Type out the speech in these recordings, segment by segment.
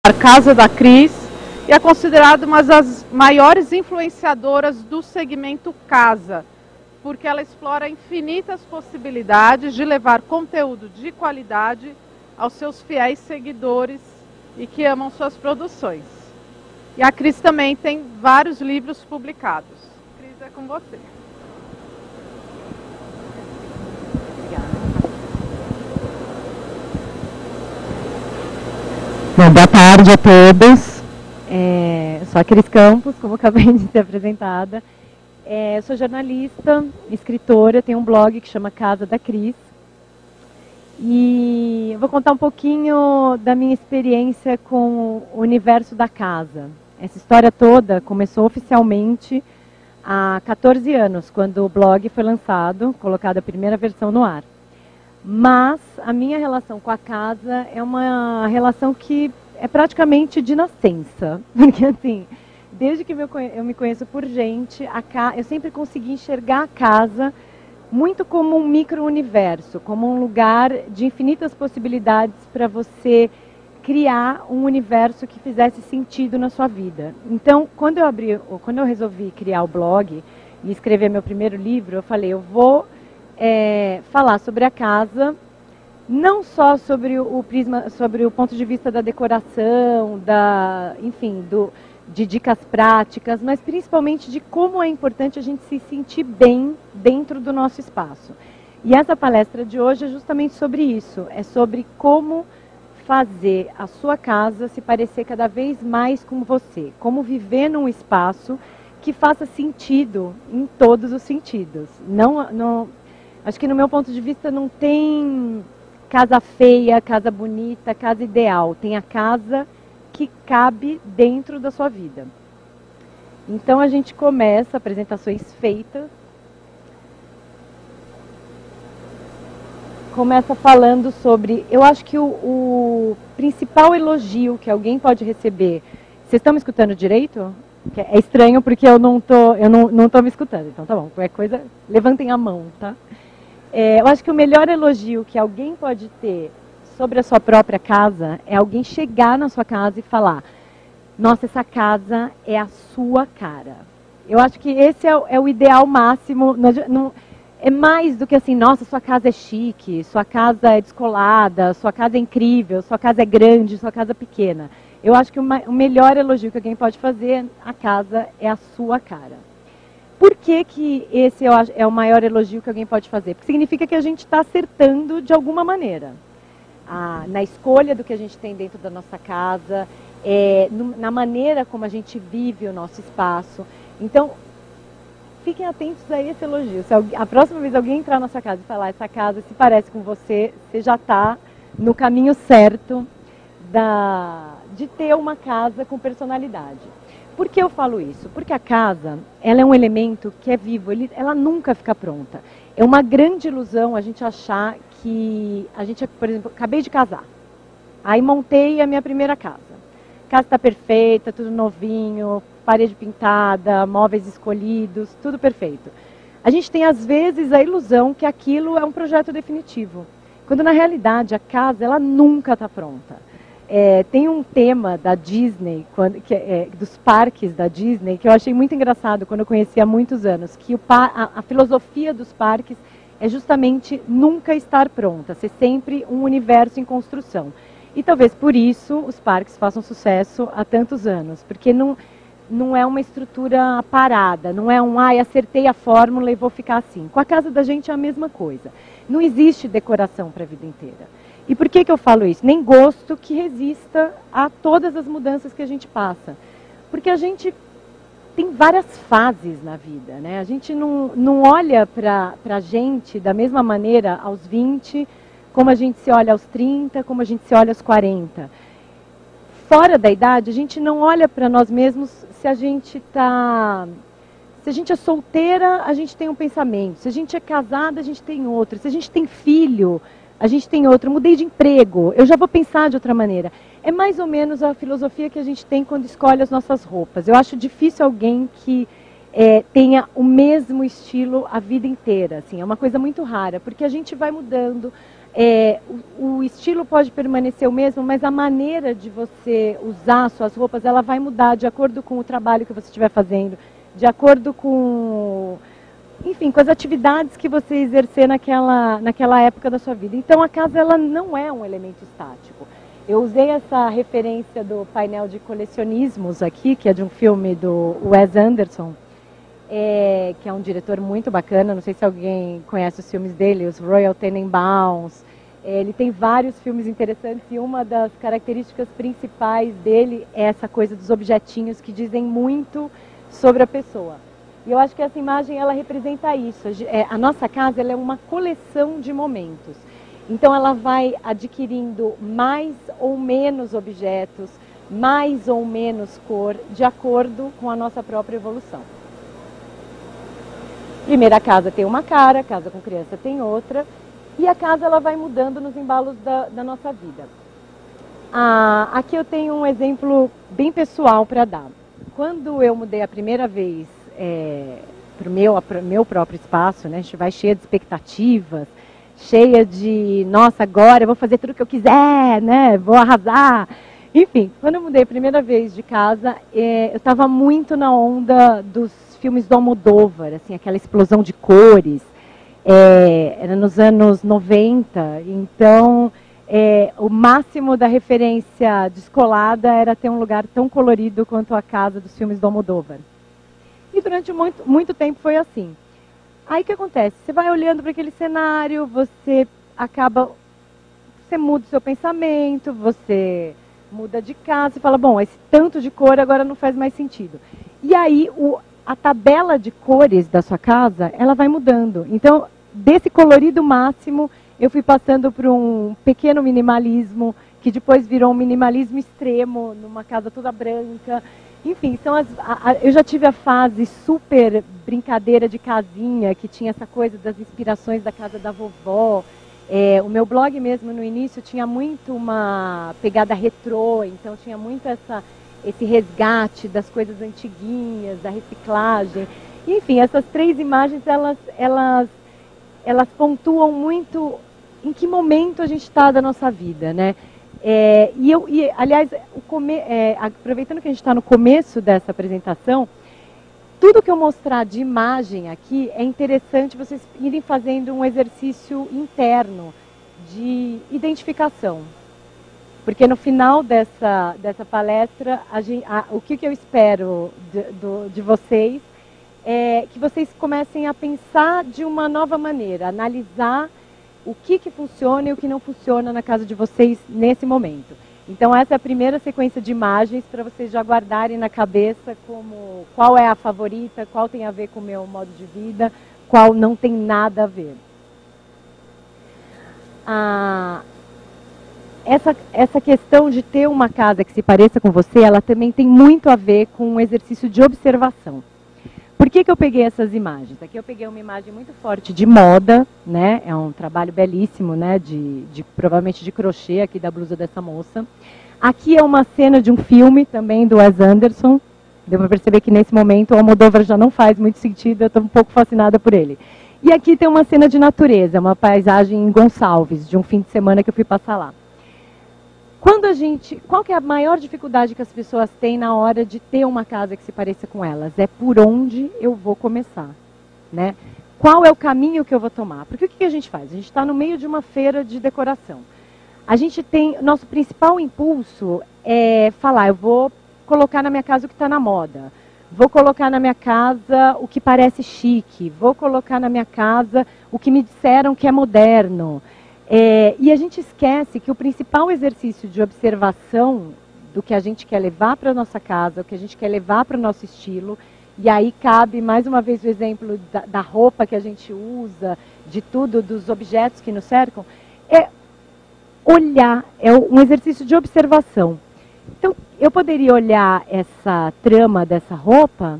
A Casa da Cris, e é considerada uma das maiores influenciadoras do segmento casa, porque ela explora infinitas possibilidades de levar conteúdo de qualidade aos seus fiéis seguidores e que amam suas produções. E a Cris também tem vários livros publicados. Cris, é com você. Bom, boa tarde a todos. Sou a Cris Campos, como acabei de ser apresentada. Sou jornalista, escritora, tenho um blog que chama Casa da Cris. E eu vou contar um pouquinho da minha experiência com o universo da casa. Essa história toda começou oficialmente há 14 anos, quando o blog foi lançado, colocada a primeira versão no ar. Mas a minha relação com a casa é uma relação que é praticamente de nascença. Porque assim, desde que eu me conheço por gente, eu sempre consegui enxergar a casa muito como um micro-universo, como um lugar de infinitas possibilidades para você criar um universo que fizesse sentido na sua vida. Então, quando eu resolvi criar o blog e escrever meu primeiro livro, eu falei, eu vou falar sobre a casa, não só sobre o prisma, sobre o ponto de vista da decoração, de dicas práticas, mas principalmente de como é importante a gente se sentir bem dentro do nosso espaço. E essa palestra de hoje é justamente sobre isso, é sobre como fazer a sua casa se parecer cada vez mais com você, como viver num espaço que faça sentido em todos os sentidos. Acho que no meu ponto de vista não tem casa feia, casa bonita, casa ideal. Tem a casa que cabe dentro da sua vida. Então a gente começa, apresentações feitas. Começa falando sobre, eu acho que o principal elogio que alguém pode receber. Vocês estão me escutando direito? É estranho porque eu não tô me escutando. Então tá bom, qualquer coisa, levantem a mão, tá? Eu acho que o melhor elogio que alguém pode ter sobre a sua própria casa é alguém chegar na sua casa e falar: nossa, essa casa é a sua cara. Eu acho que esse é o ideal máximo. É mais do que assim, nossa, sua casa é chique, sua casa é descolada, sua casa é incrível, sua casa é grande, sua casa é pequena. Eu acho que o melhor elogio que alguém pode fazer, a casa é a sua cara. Por que esse é o maior elogio que alguém pode fazer? Porque significa que a gente está acertando de alguma maneira. Na escolha do que a gente tem dentro da nossa casa, na maneira como a gente vive o nosso espaço. Então, fiquem atentos a esse elogio. Se a próxima vez alguém entrar na sua casa e falar, essa casa se parece com você, você já está no caminho certo de ter uma casa com personalidade. Por que eu falo isso? Porque a casa, ela é um elemento que é vivo, ela nunca fica pronta. É uma grande ilusão a gente achar que por exemplo, acabei de casar. Aí montei a minha primeira casa. A casa está perfeita, tudo novinho, parede pintada, móveis escolhidos, tudo perfeito. A gente tem às vezes a ilusão que aquilo é um projeto definitivo. Quando na realidade a casa, ela nunca está pronta. Tem um tema da Disney, dos parques da Disney, que eu achei muito engraçado quando eu conheci há muitos anos, que a filosofia dos parques é justamente nunca estar pronta, ser sempre um universo em construção. E talvez por isso os parques façam sucesso há tantos anos, porque não é uma estrutura parada, não é acertei a fórmula e vou ficar assim. Com a casa da gente é a mesma coisa. Não existe decoração para a vida inteira. E por que eu falo isso? Nem gosto que resista a todas as mudanças que a gente passa. Porque a gente tem várias fases na vida, né? A gente não olha para a gente da mesma maneira aos 20, como a gente se olha aos 30, como a gente se olha aos 40. Fora da idade, a gente não olha para nós mesmos se a gente é solteira, a gente tem um pensamento. Se a gente é casada, a gente tem outro. Se a gente tem filho, a gente tem outro. Mudei de emprego, eu já vou pensar de outra maneira. É mais ou menos a filosofia que a gente tem quando escolhe as nossas roupas. Eu acho difícil alguém que tenha o mesmo estilo a vida inteira. Assim, é uma coisa muito rara, porque a gente vai mudando. O estilo pode permanecer o mesmo, mas a maneira de você usar suas roupas, ela vai mudar de acordo com o trabalho que você estiver fazendo, de acordo com, enfim, com as atividades que você exercer naquela época da sua vida. Então a casa, ela não é um elemento estático. Eu usei essa referência do painel de colecionismos aqui, que é de um filme do Wes Anderson, que é um diretor muito bacana, não sei se alguém conhece os filmes dele, os Royal Tenenbaums. Ele tem vários filmes interessantes e uma das características principais dele é essa coisa dos objetinhos que dizem muito sobre a pessoa. E eu acho que essa imagem, ela representa isso. A nossa casa, ela é uma coleção de momentos. Então ela vai adquirindo mais ou menos objetos, mais ou menos cor, de acordo com a nossa própria evolução. Primeira casa tem uma cara, casa com criança tem outra, e a casa, ela vai mudando nos embalos da nossa vida. Aqui eu tenho um exemplo bem pessoal para dar. Quando eu mudei a primeira vez para o meu próprio espaço, né, a gente vai cheia de expectativas, cheia de, nossa, agora eu vou fazer tudo o que eu quiser, né, vou arrasar. Enfim, quando eu mudei a primeira vez de casa, eu estava muito na onda dos filmes do Almodóvar, assim, aquela explosão de cores. Era nos anos 90, então o máximo da referência descolada era ter um lugar tão colorido quanto a casa dos filmes do Almodóvar. E durante muito tempo foi assim. Aí o que acontece? Você vai olhando para aquele cenário, você muda o seu pensamento, você muda de casa, você fala, bom, esse tanto de cor agora não faz mais sentido. E aí a tabela de cores da sua casa, ela vai mudando. Então, desse colorido máximo, eu fui passando por um pequeno minimalismo, que depois virou um minimalismo extremo, numa casa toda branca. Enfim, eu já tive a fase super brincadeira de casinha, que tinha essa coisa das inspirações da casa da vovó. O meu blog mesmo, no início, tinha muito uma pegada retrô, então tinha muito esse resgate das coisas antiguinhas, da reciclagem. Enfim, essas três imagens, elas pontuam muito em que momento a gente está da nossa vida, né? Aliás, aproveitando que a gente está no começo dessa apresentação, tudo que eu mostrar de imagem aqui é interessante vocês irem fazendo um exercício interno de identificação. Porque no final dessa palestra, o que eu espero de vocês é que vocês comecem a pensar de uma nova maneira, analisar o que funciona e o que não funciona na casa de vocês nesse momento. Então essa é a primeira sequência de imagens para vocês já guardarem na cabeça como qual é a favorita, qual tem a ver com o meu modo de vida, qual não tem nada a ver. Essa questão de ter uma casa que se pareça com você, ela também tem muito a ver com um exercício de observação. Por que eu peguei essas imagens? Aqui eu peguei uma imagem muito forte de moda, né? É um trabalho belíssimo, né? Provavelmente de crochê aqui da blusa dessa moça. Aqui é uma cena de um filme também do Wes Anderson. Deu para perceber que nesse momento o Almodóvar já não faz muito sentido, eu estou um pouco fascinada por ele. E aqui tem uma cena de natureza, uma paisagem em Gonçalves, de um fim de semana que eu fui passar lá. Qual que é a maior dificuldade que as pessoas têm na hora de ter uma casa que se pareça com elas? É por onde eu vou começar, né? Qual é o caminho que eu vou tomar? Porque o que a gente faz? A gente está no meio de uma feira de decoração. Nosso principal impulso é falar, eu vou colocar na minha casa o que está na moda. Vou colocar na minha casa o que parece chique. Vou colocar na minha casa o que me disseram que é moderno. E a gente esquece que o principal exercício de observação do que a gente quer levar para a nossa casa, o que a gente quer levar para o nosso estilo, e aí cabe mais uma vez o exemplo da roupa que a gente usa, de tudo, dos objetos que nos cercam, é olhar, é um exercício de observação. Então, eu poderia olhar essa trama dessa roupa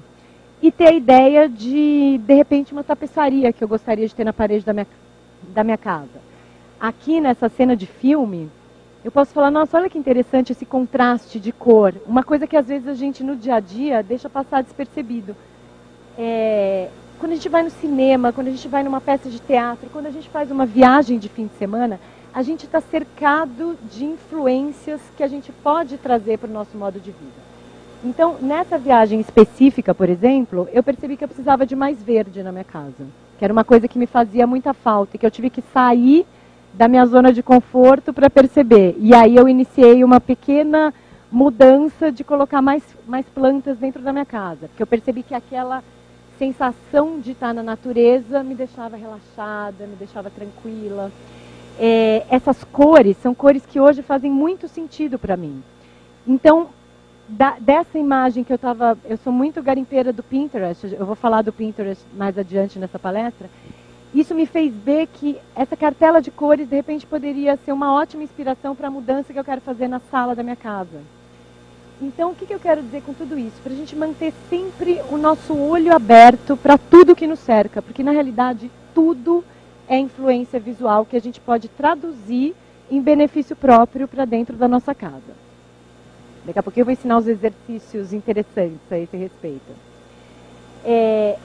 e ter a ideia de repente, uma tapeçaria que eu gostaria de ter na parede da minha casa. Aqui nessa cena de filme, eu posso falar, nossa, olha que interessante esse contraste de cor. Uma coisa que às vezes a gente no dia a dia deixa passar despercebido. Quando a gente vai no cinema, quando a gente vai numa peça de teatro, quando a gente faz uma viagem de fim de semana, a gente está cercado de influências que a gente pode trazer para o nosso modo de vida. Então, nessa viagem específica, por exemplo, eu percebi que eu precisava de mais verde na minha casa, que era uma coisa que me fazia muita falta e que eu tive que sair da minha zona de conforto para perceber. E aí eu iniciei uma pequena mudança de colocar mais plantas dentro da minha casa, porque eu percebi que aquela sensação de estar na natureza me deixava relaxada, me deixava tranquila. Essas cores são cores que hoje fazem muito sentido para mim. Então, dessa imagem que eu sou muito garimpeira do Pinterest, eu vou falar do Pinterest mais adiante nessa palestra, isso me fez ver que essa cartela de cores, de repente, poderia ser uma ótima inspiração para a mudança que eu quero fazer na sala da minha casa. Então, o que eu quero dizer com tudo isso? Para a gente manter sempre o nosso olho aberto para tudo que nos cerca, porque, na realidade, tudo é influência visual que a gente pode traduzir em benefício próprio para dentro da nossa casa. Daqui a pouquinho eu vou ensinar os exercícios interessantes a esse respeito.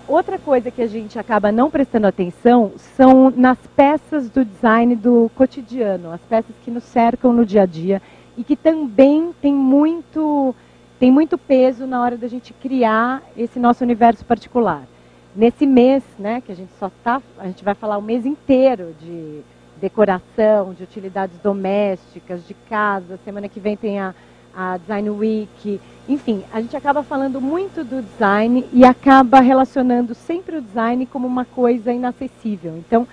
Outra coisa que a gente acaba não prestando atenção são nas peças do design do cotidiano, as peças que nos cercam no dia a dia e que também tem muito peso na hora da gente criar esse nosso universo particular. Nesse mês, né, que a gente vai falar o mês inteiro de decoração, de utilidades domésticas, de casa, semana que vem tem a Design Week, enfim, a gente acaba falando muito do design e acaba relacionando sempre o design como uma coisa inacessível. Então,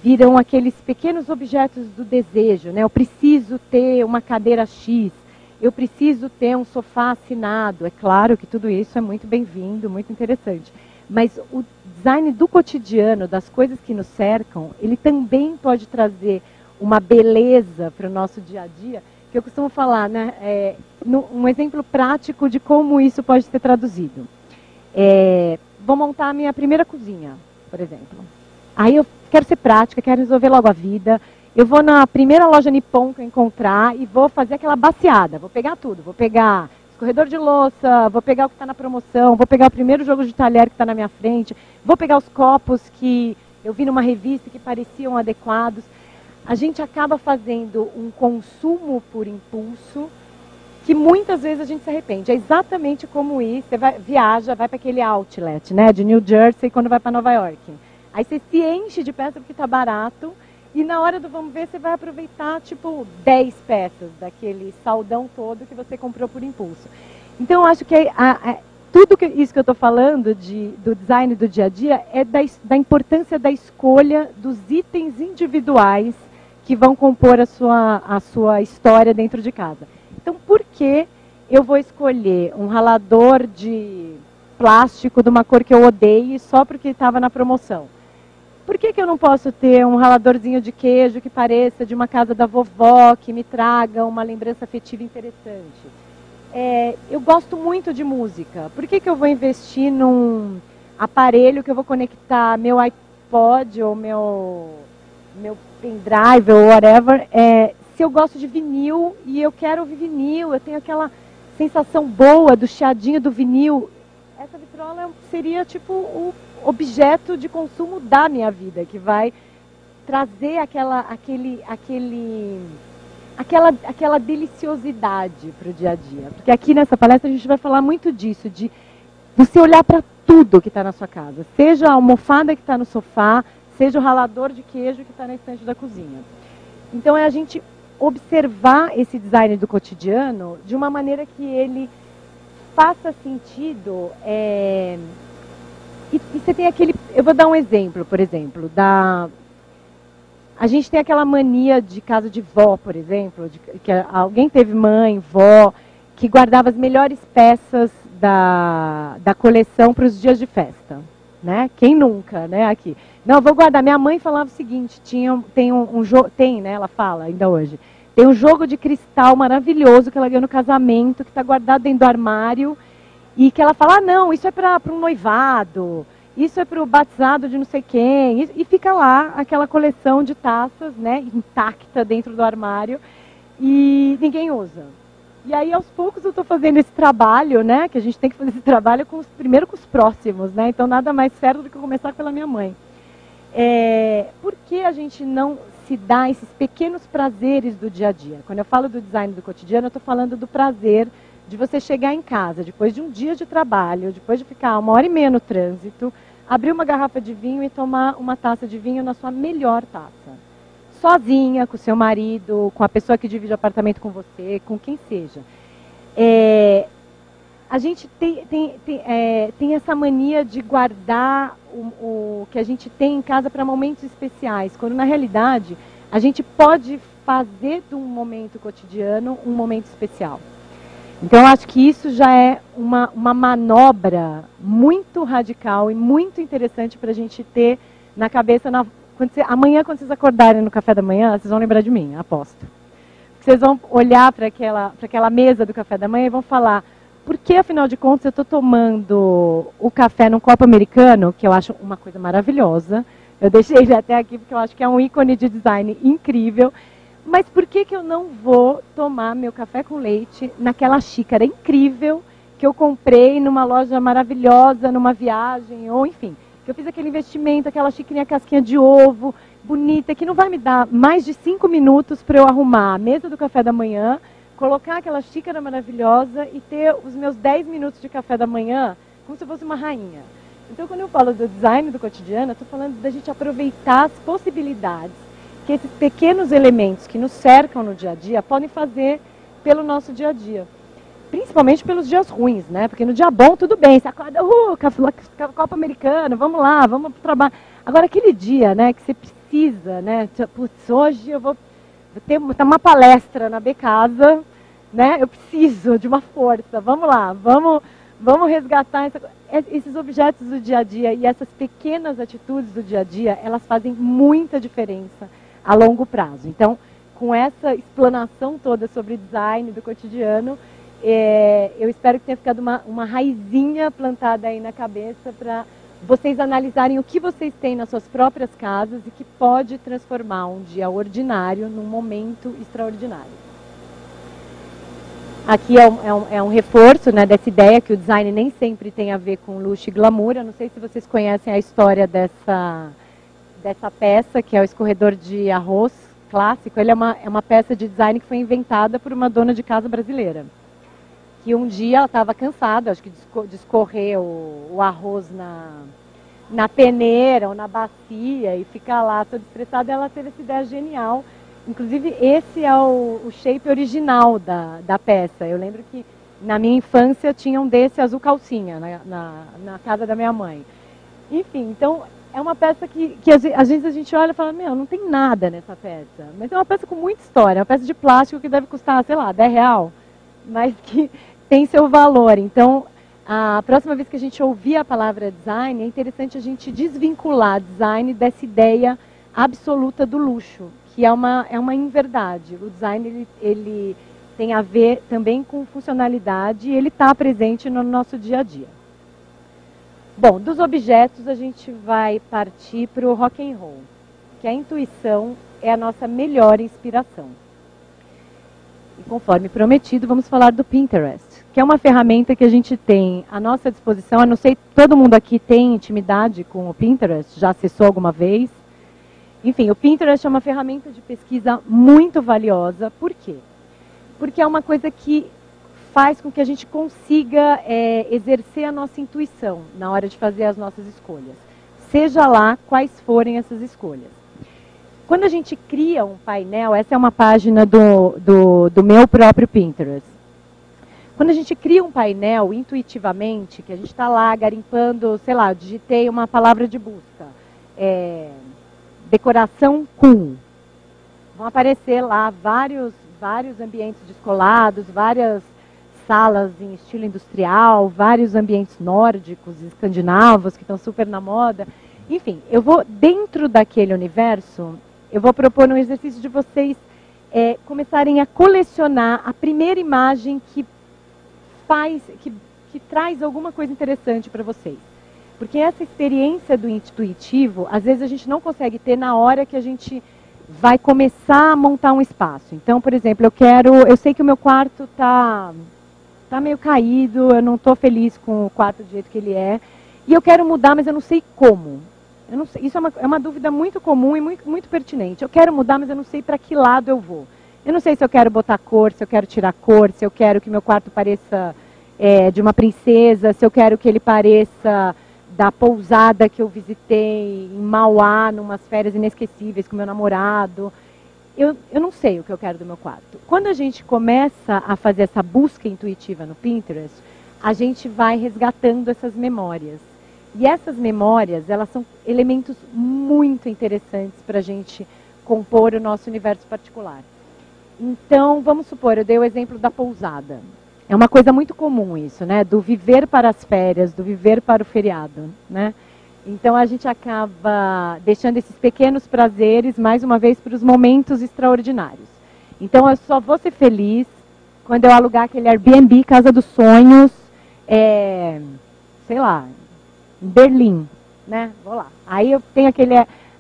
viram aqueles pequenos objetos do desejo, né? Eu preciso ter uma cadeira X, eu preciso ter um sofá assinado. É claro que tudo isso é muito bem-vindo, muito interessante. Mas o design do cotidiano, das coisas que nos cercam, ele também pode trazer uma beleza para o nosso dia a dia, que eu costumo falar, né? Um exemplo prático de como isso pode ser traduzido. Vou montar a minha primeira cozinha, por exemplo. Aí eu quero ser prática, quero resolver logo a vida. Eu vou na primeira loja Nippon que eu encontrar e vou fazer aquela baciada. Vou pegar tudo, vou pegar escorredor de louça, vou pegar o que está na promoção, vou pegar o primeiro jogo de talher que está na minha frente, vou pegar os copos que eu vi numa revista que pareciam adequados. A gente acaba fazendo um consumo por impulso que muitas vezes a gente se arrepende. É exatamente como isso, você viaja, vai para aquele outlet, né, de New Jersey quando vai para Nova York. Aí você se enche de peças porque está barato e na hora do vamos ver você vai aproveitar tipo 10 peças daquele saldão todo que você comprou por impulso. Então eu acho que tudo isso que eu estou falando do design do dia a dia é da importância da escolha dos itens individuais que vão compor a sua história dentro de casa. Então, por que eu vou escolher um ralador de plástico de uma cor que eu odeio só porque estava na promoção? Por que eu não posso ter um raladorzinho de queijo que pareça de uma casa da vovó, que me traga uma lembrança afetiva interessante? Eu gosto muito de música. Por que eu vou investir num aparelho que eu vou conectar meu iPod ou meu pendrive ou whatever, se eu gosto de vinil e eu quero ouvir vinil, eu tenho aquela sensação boa do chiadinho do vinil, essa vitrola seria tipo o objeto de consumo da minha vida, que vai trazer aquela deliciosidade para o dia a dia. Porque aqui nessa palestra a gente vai falar muito disso, de você olhar para tudo que está na sua casa, seja a almofada que está no sofá, seja o ralador de queijo que está na estante da cozinha. Então é a gente observar esse design do cotidiano de uma maneira que ele faça sentido. E você tem aquele... Eu vou dar um exemplo, por exemplo. A gente tem aquela mania de casa de vó, por exemplo, que alguém teve mãe, vó, que guardava as melhores peças da coleção para os dias de festa. Né? Quem nunca, né? Aqui. Não, eu vou guardar. Minha mãe falava o seguinte, tem, né? Ela fala ainda hoje. Tem um jogo de cristal maravilhoso que ela ganhou no casamento, que está guardado dentro do armário, e que ela fala, não, isso é para um noivado, isso é para o batizado de não sei quem, e fica lá aquela coleção de taças, né? Intacta dentro do armário, e ninguém usa. E aí, aos poucos, eu estou fazendo esse trabalho, né? Que a gente tem que fazer esse trabalho primeiro com os próximos, né? Então, nada mais certo do que começar pela minha mãe. Por que a gente não se dar esses pequenos prazeres do dia a dia. Quando eu falo do design do cotidiano, eu estou falando do prazer de você chegar em casa, depois de um dia de trabalho, depois de ficar 1h30 no trânsito, abrir uma garrafa de vinho e tomar uma taça de vinho na sua melhor taça. Sozinha, com o seu marido, com a pessoa que divide o apartamento com você, com quem seja. A gente tem essa mania de guardar o que a gente tem em casa para momentos especiais, quando na realidade a gente pode fazer de um momento cotidiano um momento especial. Então eu acho que isso já é uma manobra muito radical e muito interessante para a gente ter na cabeça. Amanhã, quando vocês acordarem no café da manhã, vocês vão lembrar de mim, aposto. Vocês vão olhar para aquela mesa do café da manhã e vão falar: por que, afinal de contas, eu estou tomando o café num copo americano, que eu acho uma coisa maravilhosa. Eu deixei ele até aqui porque eu acho que é um ícone de design incrível. Mas por que eu não vou tomar meu café com leite naquela xícara incrível que eu comprei numa loja maravilhosa, numa viagem, ou enfim, que eu fiz aquele investimento, aquela xicrinha casquinha de ovo, bonita, que não vai me dar mais de 5 minutos para eu arrumar a mesa do café da manhã, colocar aquela xícara maravilhosa e ter os meus 10 minutos de café da manhã como se eu fosse uma rainha. Então, quando eu falo do design do cotidiano, eu estou falando da gente aproveitar as possibilidades que esses pequenos elementos que nos cercam no dia a dia podem fazer pelo nosso dia a dia. Principalmente pelos dias ruins, né? Porque no dia bom, tudo bem, você acorda, copo americano, vamos lá, vamos pro trabalho. Agora, aquele dia, né, que você precisa, né? Putz, hoje eu vou ter uma palestra na Becasa, né? Eu preciso de uma força, vamos lá, vamos resgatar esses objetos do dia a dia e essas pequenas atitudes do dia a dia, elas fazem muita diferença a longo prazo. Então, com essa explanação toda sobre design do cotidiano, eu espero que tenha ficado uma raizinha plantada aí na cabeça para vocês analisarem o que vocês têm nas suas próprias casas e que pode transformar um dia ordinário num momento extraordinário. Aqui é um reforço, né, dessa ideia que o design nem sempre tem a ver com luxo e glamour. Eu não sei se vocês conhecem a história dessa peça, que é o escorredor de arroz clássico. Ele é uma peça de design que foi inventada por uma dona de casa brasileira. Que um dia ela estava cansada, acho que de escorrer o arroz na peneira ou na bacia e ficar lá toda estressada, ela teve essa ideia genial. Inclusive, esse é o shape original da peça. Eu lembro que na minha infância tinha um desse azul calcinha na casa da minha mãe. Enfim, então é uma peça que às vezes a gente olha e fala: meu, não tem nada nessa peça. Mas é uma peça com muita história, é uma peça de plástico que deve custar, sei lá, R$10, mas que tem seu valor. Então, a próxima vez que a gente ouvir a palavra design, é interessante a gente desvincular design dessa ideia absoluta do luxo, que é uma inverdade. O design ele tem a ver também com funcionalidade e ele está presente no nosso dia a dia. Bom, dos objetos a gente vai partir para o rock and roll, que a intuição é a nossa melhor inspiração. E conforme prometido, vamos falar do Pinterest, que é uma ferramenta que a gente tem à nossa disposição. Eu não sei, todo mundo aqui tem intimidade com o Pinterest? Já acessou alguma vez? Enfim, o Pinterest é uma ferramenta de pesquisa muito valiosa. Por quê? Porque é uma coisa que faz com que a gente consiga exercer a nossa intuição na hora de fazer as nossas escolhas. Seja lá quais forem essas escolhas. Quando a gente cria um painel, essa é uma página do meu próprio Pinterest. Quando a gente cria um painel intuitivamente, que a gente está lá garimpando, sei lá, digitei uma palavra de busca, decoração cool. Vão aparecer lá vários ambientes descolados, várias salas em estilo industrial, vários ambientes nórdicos, escandinavos, que estão super na moda. Enfim, eu vou, dentro daquele universo, eu vou propor um exercício de vocês começarem a colecionar a primeira imagem que traz alguma coisa interessante para vocês. Porque essa experiência do intuitivo, às vezes a gente não consegue ter na hora que a gente vai começar a montar um espaço. Então, por exemplo, eu sei que o meu quarto tá meio caído, eu não estou feliz com o quarto do jeito que ele é, e eu quero mudar, mas eu não sei como. Eu não sei, isso é uma dúvida muito comum e muito pertinente. Eu quero mudar, mas eu não sei para que lado eu vou. Eu não sei se eu quero botar cor, se eu quero tirar cor, se eu quero que meu quarto pareça de uma princesa, se eu quero que ele pareça da pousada que eu visitei em Mauá, numas férias inesquecíveis com meu namorado. Eu não sei o que eu quero do meu quarto. Quando a gente começa a fazer essa busca intuitiva no Pinterest, a gente vai resgatando essas memórias. E essas memórias, elas são elementos muito interessantes para a gente compor o nosso universo particular. Então, vamos supor, eu dei o exemplo da pousada. É uma coisa muito comum isso, né? Do viver para as férias, do viver para o feriado, né? Então, a gente acaba deixando esses pequenos prazeres, mais uma vez, para os momentos extraordinários. Então, eu só vou ser feliz quando eu alugar aquele Airbnb, Casa dos Sonhos, sei lá, em Berlim, né? Vou lá. Aí eu tenho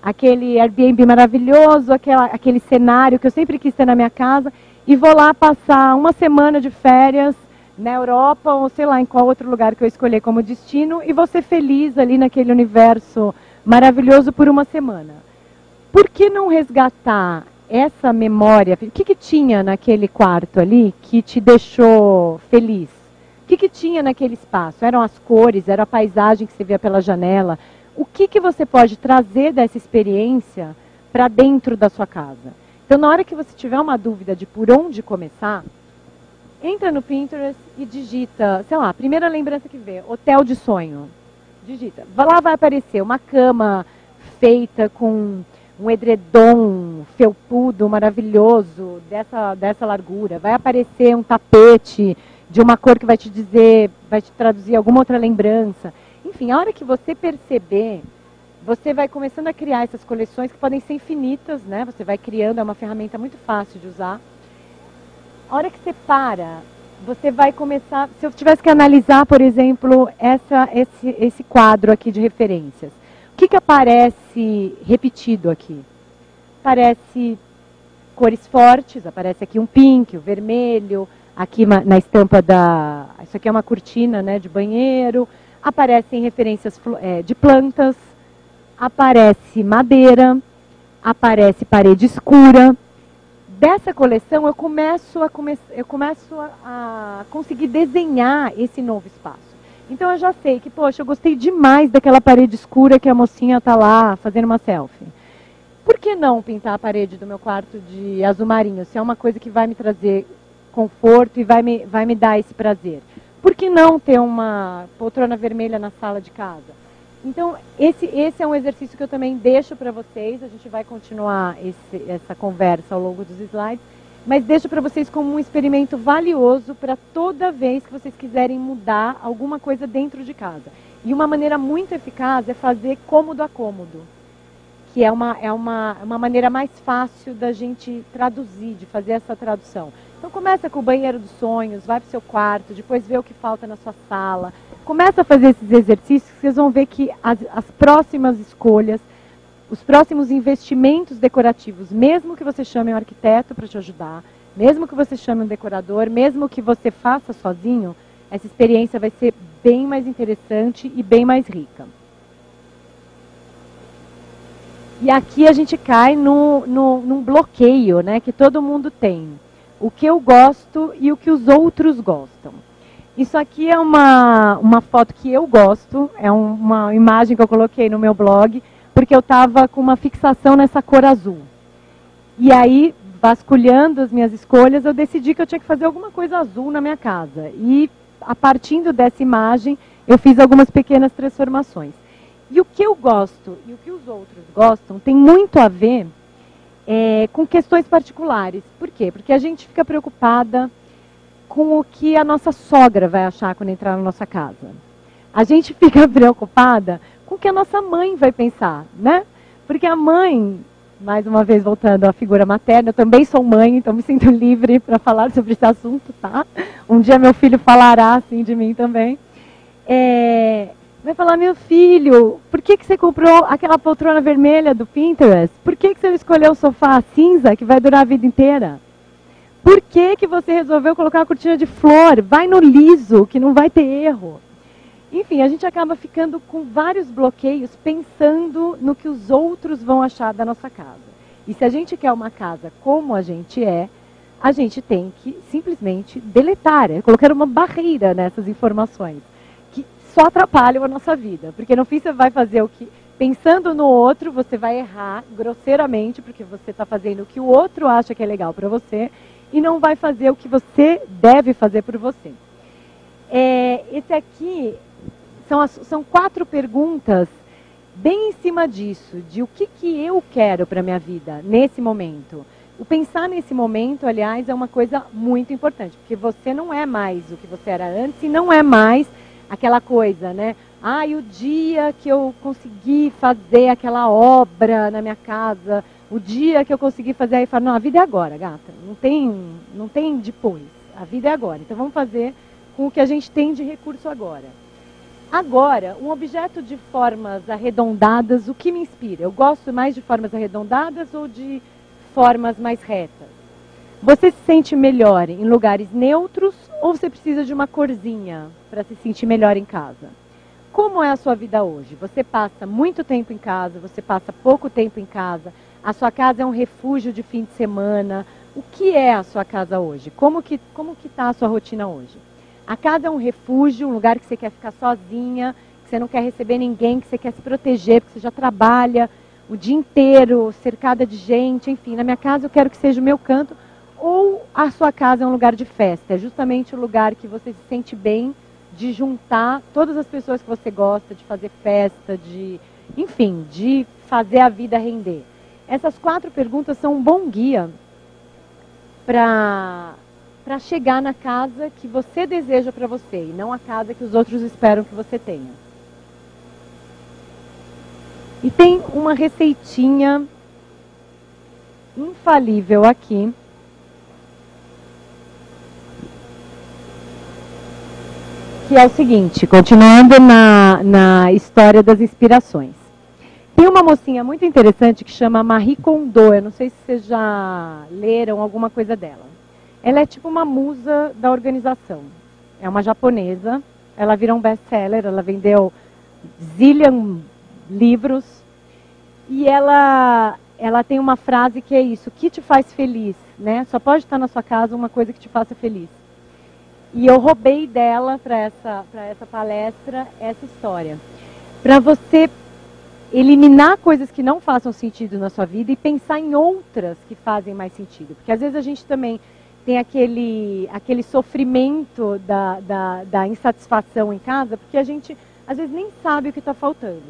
aquele Airbnb maravilhoso, aquele cenário que eu sempre quis ter na minha casa, e vou lá passar uma semana de férias na Europa, ou sei lá, em qual outro lugar que eu escolher como destino, e vou ser feliz ali naquele universo maravilhoso por uma semana. Por que não resgatar essa memória? O que tinha naquele quarto ali que te deixou feliz? O que tinha naquele espaço? Eram as cores, era a paisagem que você via pela janela? O que você pode trazer dessa experiência para dentro da sua casa? Então, na hora que você tiver uma dúvida de por onde começar, entra no Pinterest e digita, sei lá, a primeira lembrança que vê, hotel de sonho. Digita. Lá vai aparecer uma cama feita com um edredom felpudo, maravilhoso, dessa largura. Vai aparecer um tapete de uma cor que vai te dizer, vai te traduzir alguma outra lembrança. Enfim, a hora que você perceber, você vai começando a criar essas coleções que podem ser infinitas, né? Você vai criando, é uma ferramenta muito fácil de usar. A hora que você para, você vai começar... Se eu tivesse que analisar, por exemplo, esse quadro aqui de referências, o que aparece repetido aqui? Aparece cores fortes, aparece aqui um pink, o vermelho, aqui na estampa da... Isso aqui é uma cortina, né, de banheiro. Aparecem referências de plantas, aparece madeira, aparece parede escura. Dessa coleção eu começo a conseguir desenhar esse novo espaço. Então eu já sei que, poxa, eu gostei demais daquela parede escura que a mocinha está lá fazendo uma selfie. Por que não pintar a parede do meu quarto de azul marinho, se é uma coisa que vai me trazer conforto e vai me dar esse prazer? Por que não ter uma poltrona vermelha na sala de casa? Então, esse é um exercício que eu também deixo para vocês. A gente vai continuar essa conversa ao longo dos slides, mas deixo para vocês como um experimento valioso para toda vez que vocês quiserem mudar alguma coisa dentro de casa. E uma maneira muito eficaz é fazer cômodo a cômodo, que é uma maneira mais fácil da gente traduzir, de fazer essa tradução. Então começa com o banheiro dos sonhos, vai para o seu quarto, depois vê o que falta na sua sala. Começa a fazer esses exercícios, vocês vão ver que as próximas escolhas, os próximos investimentos decorativos, mesmo que você chame um arquiteto para te ajudar, mesmo que você chame um decorador, mesmo que você faça sozinho, essa experiência vai ser bem mais interessante e bem mais rica. E aqui a gente cai num bloqueio, né, que todo mundo tem. O que eu gosto e o que os outros gostam. Isso aqui é uma foto que eu gosto, é uma imagem que eu coloquei no meu blog, porque eu estava com uma fixação nessa cor azul. E aí, vasculhando as minhas escolhas, eu decidi que eu tinha que fazer alguma coisa azul na minha casa. E, a partir dessa imagem, eu fiz algumas pequenas transformações. E o que eu gosto e o que os outros gostam tem muito a ver com questões particulares. Por quê? Porque a gente fica preocupada com o que a nossa sogra vai achar quando entrar na nossa casa. A gente fica preocupada com o que a nossa mãe vai pensar, né? Porque a mãe, mais uma vez voltando à figura materna, eu também sou mãe, então me sinto livre para falar sobre esse assunto, tá? Um dia meu filho falará assim de mim também. Vai falar, meu filho, por que você comprou aquela poltrona vermelha do Pinterest? Por que você não escolheu o sofá cinza que vai durar a vida inteira? Por que você resolveu colocar uma cortina de flor? Vai no liso, que não vai ter erro. Enfim, a gente acaba ficando com vários bloqueios pensando no que os outros vão achar da nossa casa. E se a gente quer uma casa como a gente tem que simplesmente deletar, colocar uma barreira nessas informações, que só atrapalham a nossa vida. Porque no fim você vai fazer o que... Pensando no outro, você vai errar grosseiramente, porque você está fazendo o que o outro acha que é legal para você, e não vai fazer o que você deve fazer por você. Esse aqui são 4 perguntas bem em cima disso, de o que eu quero para a minha vida nesse momento. O pensar nesse momento, aliás, é uma coisa muito importante, porque você não é mais o que você era antes e não é mais aquela coisa, né? E o dia que eu consegui fazer aquela obra na minha casa, o dia que eu consegui fazer, aí fala, não, a vida é agora, gata, não tem depois, a vida é agora, então vamos fazer com o que a gente tem de recurso agora. Agora, um objeto de formas arredondadas, o que me inspira? Eu gosto mais de formas arredondadas ou de formas mais retas? Você se sente melhor em lugares neutros ou você precisa de uma corzinha para se sentir melhor em casa? Como é a sua vida hoje? Você passa muito tempo em casa, você passa pouco tempo em casa, a sua casa é um refúgio de fim de semana. O que é a sua casa hoje? Como que está a sua rotina hoje? A casa é um refúgio, um lugar que você quer ficar sozinha, que você não quer receber ninguém, que você quer se proteger, porque você já trabalha o dia inteiro, cercada de gente, enfim. Na minha casa eu quero que seja o meu canto. Ou a sua casa é um lugar de festa, é justamente o lugar que você se sente bem, de juntar todas as pessoas que você gosta, de fazer festa, enfim, de fazer a vida render. Essas 4 perguntas são um bom guia para chegar na casa que você deseja para você, e não a casa que os outros esperam que você tenha. E tem uma receitinha infalível aqui, que é o seguinte, continuando na história das inspirações. Tem uma mocinha muito interessante que chama Marie Kondo, eu não sei se vocês já leram alguma coisa dela. Ela é tipo uma musa da organização. É uma japonesa, ela virou um best-seller, ela vendeu zillion livros. E ela tem uma frase que é isso, o que te faz feliz, né? Só pode estar na sua casa uma coisa que te faça feliz. E eu roubei dela para essa palestra essa história. Para você eliminar coisas que não façam sentido na sua vida e pensar em outras que fazem mais sentido. Porque às vezes a gente também tem aquele sofrimento da insatisfação em casa, porque a gente às vezes nem sabe o que está faltando.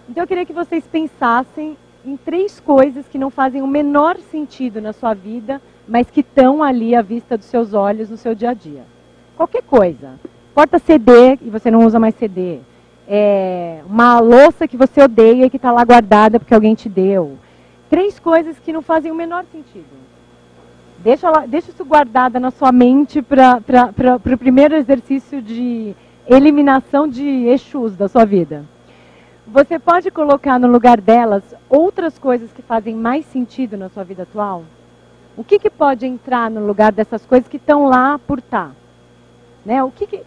Então eu queria que vocês pensassem em 3 coisas que não fazem o menor sentido na sua vida, mas que estão ali à vista dos seus olhos no seu dia a dia. Qualquer coisa. Porta CD e você não usa mais CD. Uma louça que você odeia e que está lá guardada porque alguém te deu. 3 coisas que não fazem o menor sentido. Deixa isso guardada na sua mente para o primeiro exercício de eliminação de Exus da sua vida. Você pode colocar no lugar delas outras coisas que fazem mais sentido na sua vida atual? O que pode entrar no lugar dessas coisas que estão lá por estar? Né? O que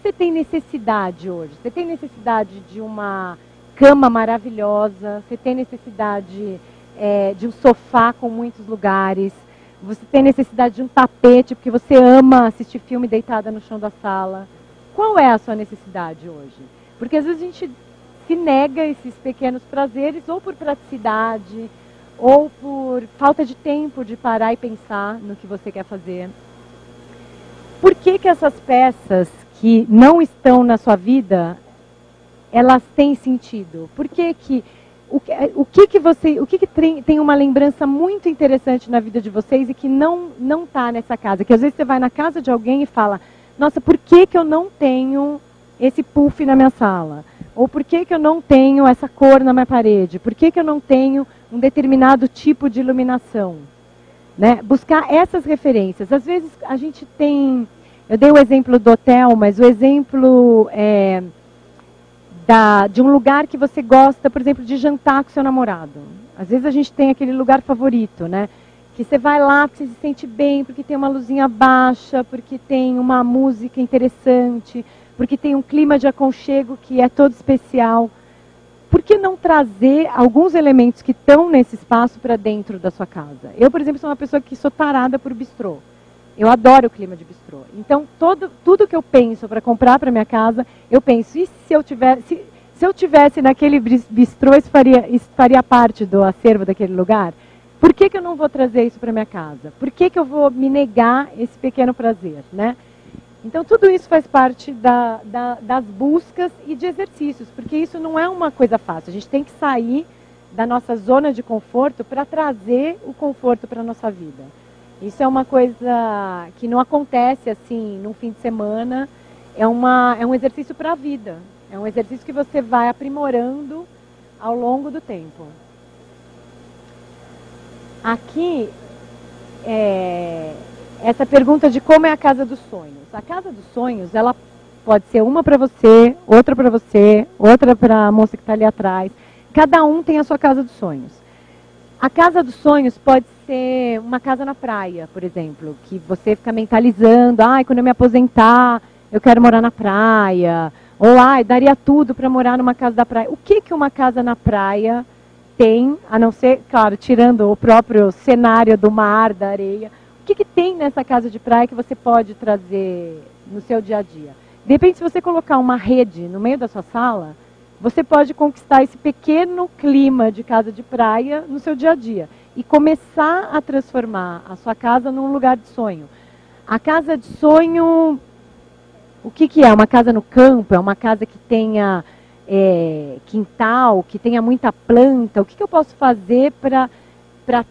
você tem necessidade hoje? Você tem necessidade de uma cama maravilhosa? Você tem necessidade de um sofá com muitos lugares? Você tem necessidade de um tapete porque você ama assistir filme deitada no chão da sala? Qual é a sua necessidade hoje? Porque às vezes a gente se nega a esses pequenos prazeres ou por praticidade ou por falta de tempo de parar e pensar no que você quer fazer. Por que essas peças que não estão na sua vida, elas têm sentido? Por que tem uma lembrança muito interessante na vida de vocês e que não está nessa casa? Que às vezes você vai na casa de alguém e fala, nossa, por que eu não tenho esse puff na minha sala? Ou por que eu não tenho essa cor na minha parede? Por que eu não tenho um determinado tipo de iluminação? Né? Buscar essas referências. Às vezes a gente tem... Eu dei o exemplo do hotel, mas o exemplo de um lugar que você gosta, por exemplo, de jantar com seu namorado. Às vezes a gente tem aquele lugar favorito, né? que você vai lá porque você se sente bem, porque tem uma luzinha baixa, porque tem uma música interessante, porque tem um clima de aconchego que é todo especial. Por que não trazer alguns elementos que estão nesse espaço para dentro da sua casa? Eu, por exemplo, sou uma pessoa que sou tarada por bistrô. Eu adoro o clima de bistrô. Então, tudo que eu penso para comprar para minha casa, eu penso, e se eu tivesse naquele bistrô, isso faria parte do acervo daquele lugar? Por que eu não vou trazer isso para minha casa? Por que eu vou me negar esse pequeno prazer, né? Então, tudo isso faz parte das buscas e de exercícios, porque isso não é uma coisa fácil. A gente tem que sair da nossa zona de conforto para trazer o conforto para a nossa vida. Isso é uma coisa que não acontece assim num fim de semana, é um exercício para a vida. É um exercício que você vai aprimorando ao longo do tempo. Aqui, essa pergunta de como é a casa dos sonhos. A casa dos sonhos, ela pode ser uma para você, outra para a moça que está ali atrás. Cada um tem a sua casa dos sonhos. A casa dos sonhos pode ser uma casa na praia, por exemplo, que você fica mentalizando, quando eu me aposentar, eu quero morar na praia, ou daria tudo para morar numa casa da praia. O que uma casa na praia tem, a não ser, claro, tirando o próprio cenário do mar, da areia, o que tem nessa casa de praia que você pode trazer no seu dia a dia? De repente, se você colocar uma rede no meio da sua sala, você pode conquistar esse pequeno clima de casa de praia no seu dia a dia e começar a transformar a sua casa num lugar de sonho. A casa de sonho, o que é? Uma casa no campo? É uma casa que tenha quintal, que tenha muita planta? O que eu posso fazer para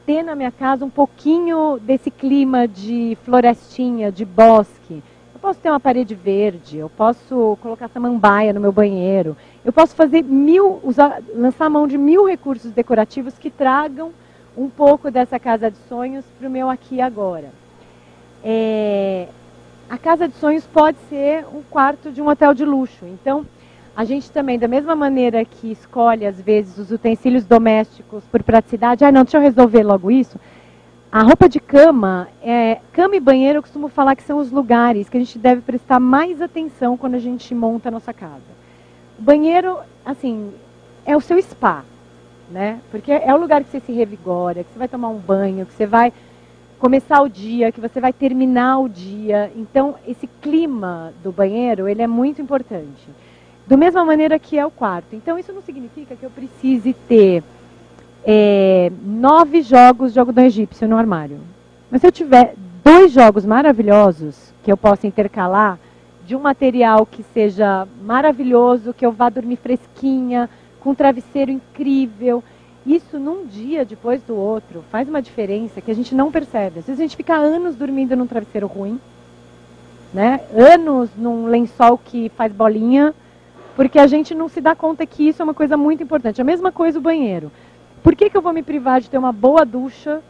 ter na minha casa um pouquinho desse clima de florestinha, de bosque? Eu posso ter uma parede verde, eu posso colocar samambaia no meu banheiro, eu posso fazer lançar a mão de 1000 recursos decorativos que tragam um pouco dessa casa de sonhos para o meu aqui e agora. A casa de sonhos pode ser um quarto de um hotel de luxo. Então, a gente também, da mesma maneira que escolhe, às vezes, os utensílios domésticos por praticidade, não, deixa eu resolver logo isso. A roupa de cama, cama e banheiro, eu costumo falar que são os lugares que a gente deve prestar mais atenção quando a gente monta a nossa casa. O banheiro, assim, é o seu spa, né? Porque é o lugar que você se revigora, que você vai tomar um banho, que você vai começar o dia, que você vai terminar o dia. Então, esse clima do banheiro, ele é muito importante. Da mesma maneira que é o quarto. Então, isso não significa que eu precise ter 9 jogos de algodão egípcio no armário. Mas se eu tiver 2 jogos maravilhosos, que eu possa intercalar, de um material que seja maravilhoso, que eu vá dormir fresquinha, com um travesseiro incrível, isso num dia depois do outro faz uma diferença que a gente não percebe. Às vezes a gente fica anos dormindo num travesseiro ruim, né? Anos num lençol que faz bolinha, porque a gente não se dá conta que isso é uma coisa muito importante. A mesma coisa o banheiro. Por que eu vou me privar de ter uma boa ducha,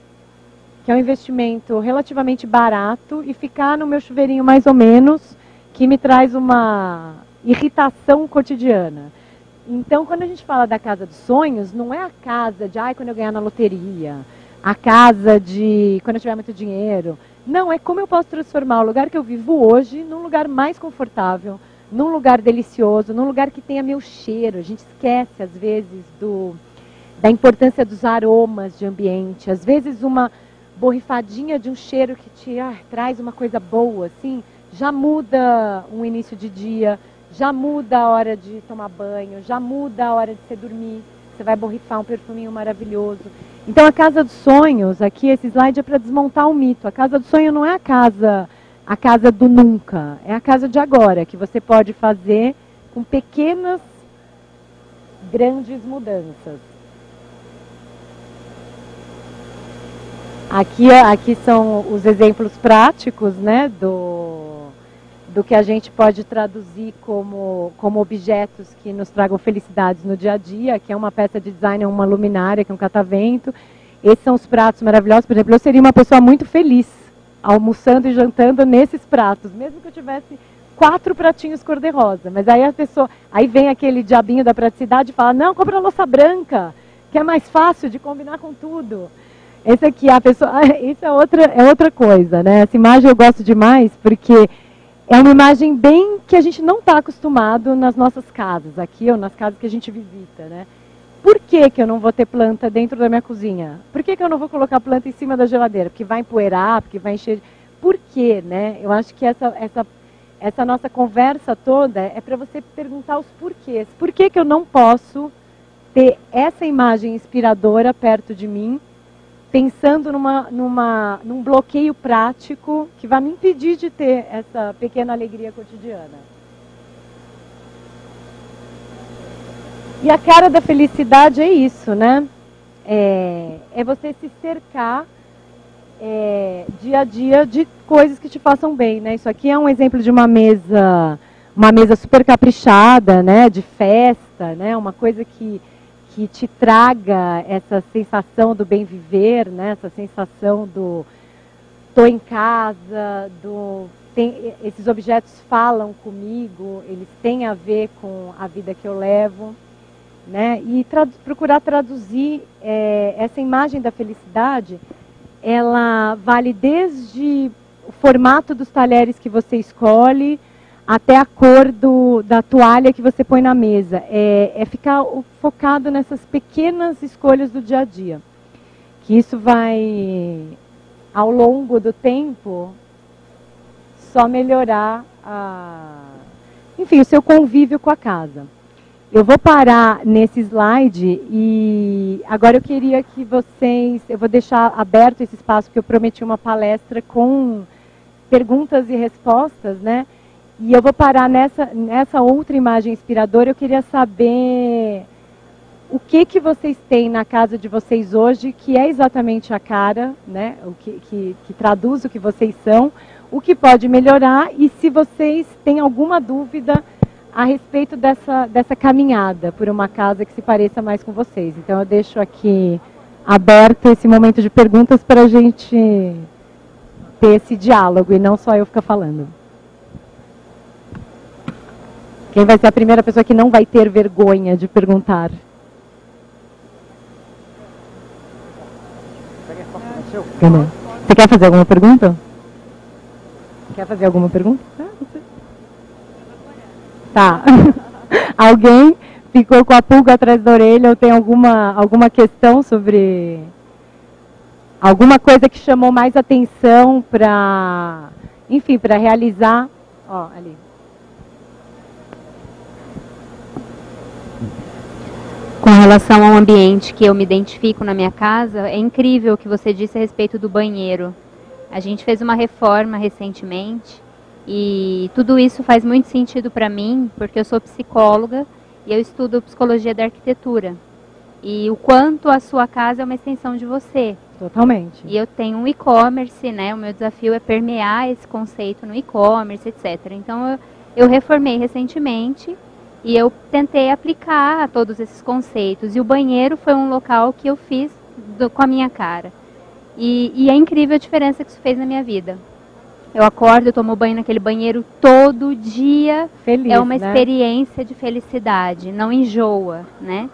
que é um investimento relativamente barato, e ficar no meu chuveirinho mais ou menos, que me traz uma irritação cotidiana? Então, quando a gente fala da casa dos sonhos, não é a casa de, quando eu ganhar na loteria, a casa de quando eu tiver muito dinheiro. Não, é como eu posso transformar o lugar que eu vivo hoje num lugar mais confortável, num lugar delicioso, num lugar que tenha meu cheiro. A gente esquece, às vezes, da importância dos aromas de ambiente. Às vezes, uma borrifadinha de um cheiro que te traz uma coisa boa, assim, já muda um início de dia, já muda a hora de tomar banho, já muda a hora de você dormir. Você vai borrifar um perfuminho maravilhoso. Então, a casa dos sonhos, aqui, esse slide é para desmontar o mito. A casa do sonho não é a casa do nunca, é a casa de agora, que você pode fazer com pequenas, grandes mudanças. Aqui são os exemplos práticos, né, do que a gente pode traduzir como objetos que nos tragam felicidades no dia a dia. Aqui é uma peça de design, uma luminária, que é um catavento. Esses são os pratos maravilhosos. Por exemplo, eu seria uma pessoa muito feliz almoçando e jantando nesses pratos, mesmo que eu tivesse 4 pratinhos cor-de-rosa. Mas aí vem aquele diabinho da praticidade e fala, não, compra a louça branca, que é mais fácil de combinar com tudo. Esse aqui, a pessoa, isso é outra coisa, né? Essa imagem eu gosto demais porque é uma imagem bem que a gente não está acostumado nas nossas casas aqui, ou nas casas que a gente visita, né? Por que que eu não vou ter planta dentro da minha cozinha? Por que que eu não vou colocar planta em cima da geladeira? Porque vai empoeirar, porque vai encher... Por quê, né? Eu acho que essa nossa conversa toda é para você perguntar os porquês. Por que que eu não posso ter essa imagem inspiradora perto de mim, pensando num bloqueio prático que vai me impedir de ter essa pequena alegria cotidiana? E a cara da felicidade é isso, né? É você se cercar dia a dia de coisas que te façam bem, né? Isso aqui é um exemplo de uma mesa super caprichada, né? De festa, né? Uma coisa que te traga essa sensação do bem viver, né? Essa sensação do tô em casa, esses objetos falam comigo, eles têm a ver com a vida que eu levo. Né? E procurar traduzir essa imagem da felicidade, ela vale desde o formato dos talheres que você escolhe, até a cor da toalha que você põe na mesa. É ficar focado nessas pequenas escolhas do dia a dia. Que isso vai, ao longo do tempo, só melhorar enfim, o seu convívio com a casa. Eu vou parar nesse slide e agora eu queria que eu vou deixar aberto esse espaço, porque eu prometi uma palestra com perguntas e respostas, né? E eu vou parar nessa outra imagem inspiradora. Eu queria saber o que vocês têm na casa de vocês hoje, que é exatamente a cara, né? O que traduz o que vocês são, o que pode melhorar e se vocês têm alguma dúvida a respeito dessa caminhada por uma casa que se pareça mais com vocês. Então eu deixo aqui aberto esse momento de perguntas para a gente ter esse diálogo e não só eu ficar falando. Quem vai ser a primeira pessoa que não vai ter vergonha de perguntar? Você quer fazer alguma pergunta? Quer fazer alguma pergunta? Tá. Alguém ficou com a pulga atrás da orelha ou tem alguma questão sobre alguma coisa que chamou mais atenção para, enfim, para realizar? Ó, ali. Com relação ao ambiente que eu me identifico na minha casa, é incrível o que você disse a respeito do banheiro. A gente fez uma reforma recentemente. E tudo isso faz muito sentido para mim, porque eu sou psicóloga e eu estudo psicologia da arquitetura. E o quanto a sua casa é uma extensão de você. Totalmente. E eu tenho um e-commerce, né? O meu desafio é permear esse conceito no e-commerce, etc. Então eu reformei recentemente e eu tentei aplicar todos esses conceitos. E o banheiro foi um local que eu fiz com a minha cara. E é incrível a diferença que isso fez na minha vida. Eu acordo, eu tomo banho naquele banheiro todo dia. Feliz, é uma né? experiência de felicidade, não enjoa, né?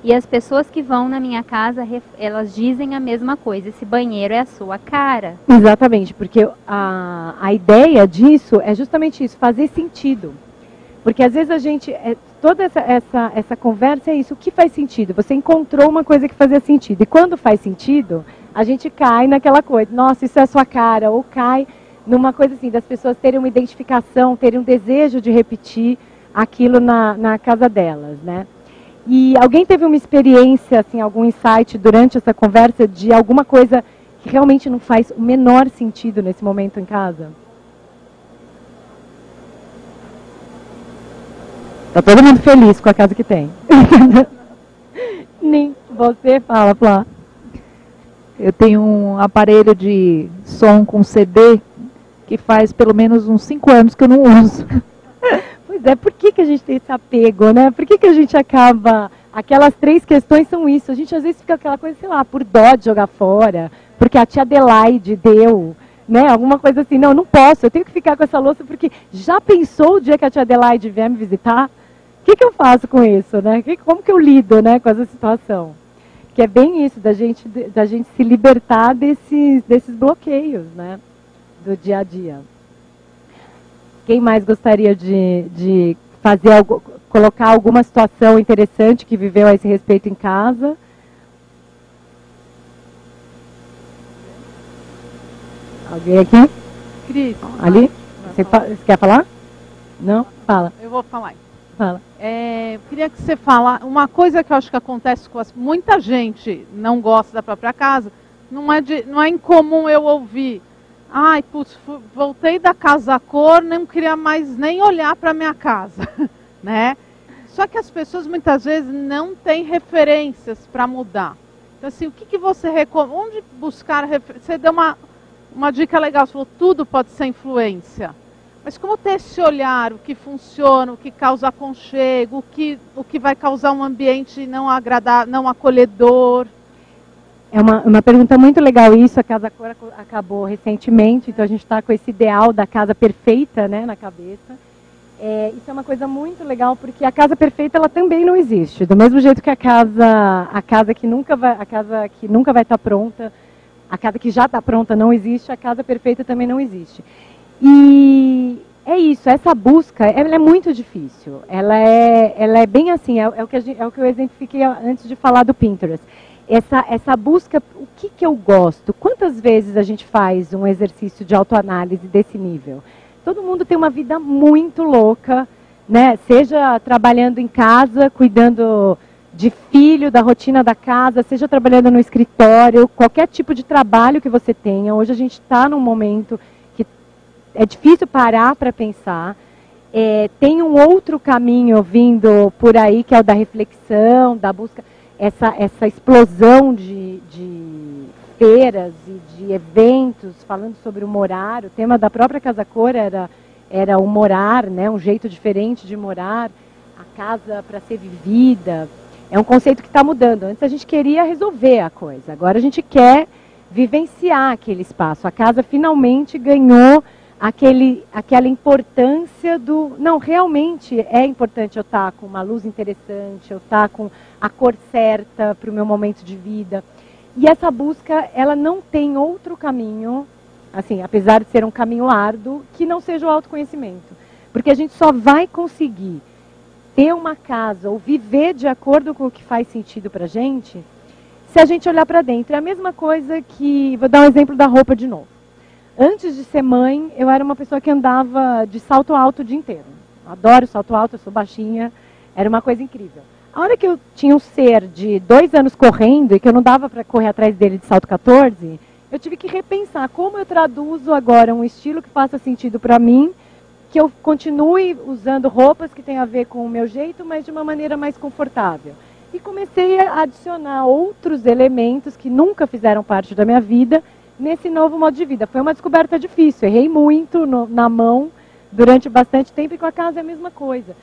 E as pessoas que vão na minha casa, elas dizem a mesma coisa. Esse banheiro é a sua cara. Exatamente, porque a ideia disso é justamente isso, fazer sentido. Porque às vezes a gente, toda essa conversa é isso, o que faz sentido? Você encontrou uma coisa que fazia sentido. E quando faz sentido, a gente cai naquela coisa, nossa, isso é a sua cara, ou cai numa coisa assim, das pessoas terem uma identificação, terem um desejo de repetir aquilo na casa delas, né? E alguém teve uma experiência, assim, algum insight durante essa conversa de alguma coisa que realmente não faz o menor sentido nesse momento em casa? Tá todo mundo feliz com a casa que tem. Nem você fala, Flá. Eu tenho um aparelho de som com CD que faz pelo menos uns 5 anos que eu não uso. Pois é, por que a gente tem esse apego, né? Por que a gente acaba... Aquelas 3 questões são isso. A gente às vezes fica aquela coisa, sei lá, por dó de jogar fora, porque a tia Adelaide deu, né? Alguma coisa assim, não posso, eu tenho que ficar com essa louça, porque já pensou o dia que a tia Adelaide vier me visitar? O que eu faço com isso, né? Como que eu lido, né, com essa situação? que é bem isso, da gente se libertar desses bloqueios, né, do dia a dia. Quem mais gostaria de fazer colocar alguma situação interessante que viveu a esse respeito em casa? Alguém aqui? Cris. Ali? Você quer falar? Não? Fala. Eu vou falar. Fala. Queria que você falasse, uma coisa que eu acho que acontece com muita gente não gosta da própria casa, não é incomum eu ouvir, ai, putz, voltei da casa cor, não queria mais nem olhar para minha casa, né? Só que as pessoas muitas vezes não têm referências para mudar. Então assim, o que você recomenda? Onde buscar Você deu uma dica legal, você falou, tudo pode ser influência. Mas como ter esse olhar, o que funciona, o que causa aconchego, o que vai causar um ambiente não agradável, não acolhedor? É uma pergunta muito legal isso, a Casa Cor acabou recentemente, então a gente está com esse ideal da casa perfeita, né, na cabeça. Isso é uma coisa muito legal, porque a casa perfeita ela também não existe. Do mesmo jeito que a casa que nunca vai estar pronta, a casa que já está pronta não existe, a casa perfeita também não existe. E é isso, essa busca, ela é muito difícil. Ela é bem assim, é o que eu exemplifiquei antes de falar do Pinterest. Essa busca, o que eu gosto? Quantas vezes a gente faz um exercício de autoanálise desse nível? Todo mundo tem uma vida muito louca, né? Seja trabalhando em casa, cuidando de filho, da rotina da casa, seja trabalhando no escritório, qualquer tipo de trabalho que você tenha. Hoje a gente está num momento que é difícil parar para pensar. Tem um outro caminho vindo por aí, que é o da reflexão, da busca, essa explosão de feiras e de eventos falando sobre o morar. O tema da própria Casa Cor era o morar, né? Um jeito diferente de morar, a casa para ser vivida. É um conceito que está mudando. Antes a gente queria resolver a coisa, agora a gente quer vivenciar aquele espaço. A casa finalmente ganhou aquela importância do... Não, realmente é importante eu estar com uma luz interessante, eu estar com a cor certa para o meu momento de vida. E essa busca, ela não tem outro caminho, assim, apesar de ser um caminho árduo, que não seja o autoconhecimento. Porque a gente só vai conseguir ter uma casa ou viver de acordo com o que faz sentido para a gente, se a gente olhar para dentro. É a mesma coisa que... Vou dar um exemplo da roupa de novo. Antes de ser mãe, eu era uma pessoa que andava de salto alto o dia inteiro. Adoro salto alto, eu sou baixinha, era uma coisa incrível. A hora que eu tinha um ser de 2 anos correndo e que eu não dava para correr atrás dele de salto 14, eu tive que repensar como eu traduzo agora um estilo que faça sentido para mim, que eu continue usando roupas que tenham a ver com o meu jeito, mas de uma maneira mais confortável. E comecei a adicionar outros elementos que nunca fizeram parte da minha vida nesse novo modo de vida. Foi uma descoberta difícil, errei muito na mão durante bastante tempo, e com a casa é a mesma coisa.